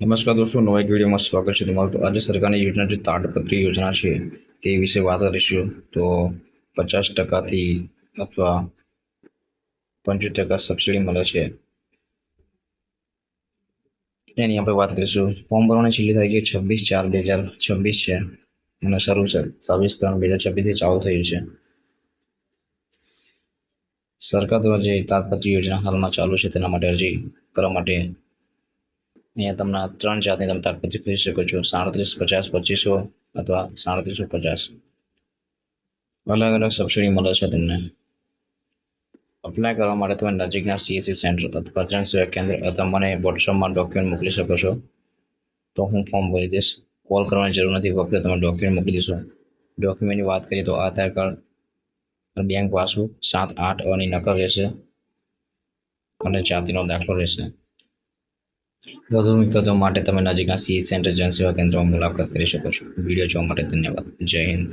નમસ્કાર દોસ્તો, નવા એક વિડીયોમાં સ્વાગત છે તમારું. તો આજે સરકારની યોજના જે તાડપત્રી યોજના છે તે વિશે વાત કરીશું. તો 50%થી અથવા 75% સબસિડી મળે છે એની આપણે વાત કરીશું. ફોર્મ ભરવાની છેલ્લી તારીખ 26/4/2026 છે અને શરૂ છે 27/3/2026થી ચાલુ થયું છે. સરકાર દ્વારા જે તાડપત્રી યોજના હાલમાં ચાલુ છે તેના માટે અરજી કરવા માટે અહીંયા તમને 3 જાતની તમે તાડપત્રી ખરીદી શકો છો: 37, 50, 2500 અથવા 3750. અલગ અલગ સબસિડી મળે છે તમને. અપ્લાય કરવા માટે તમે નજીકના CSC સેન્ટર અથવા જનસેવા કેન્દ્ર અથવા મને વોટ્સઅપમાં ડોક્યુમેન્ટ મોકલી શકો છો. તો હું ફોર્મ ભરી દઈશ. કોલ કરવાની જરૂર નથી, ફક્ત તમે ડોક્યુમેન્ટ મોકલી દેશો. ડોક્યુમેન્ટની વાત કરીએ તો આધાર કાર્ડ, બેંક પાસબુક, 7-8 ની નકલ રહેશે અને જાતિનો દાખલો રહેશે. વધુ વિગતો માટે તમે નજીકના CSC સેન્ટર જનસેવા કેન્દ્રમાં મુલાકાત કરી શકો છો. વિડીયો જોવા માટે ધન્યવાદ. જય હિન્દ.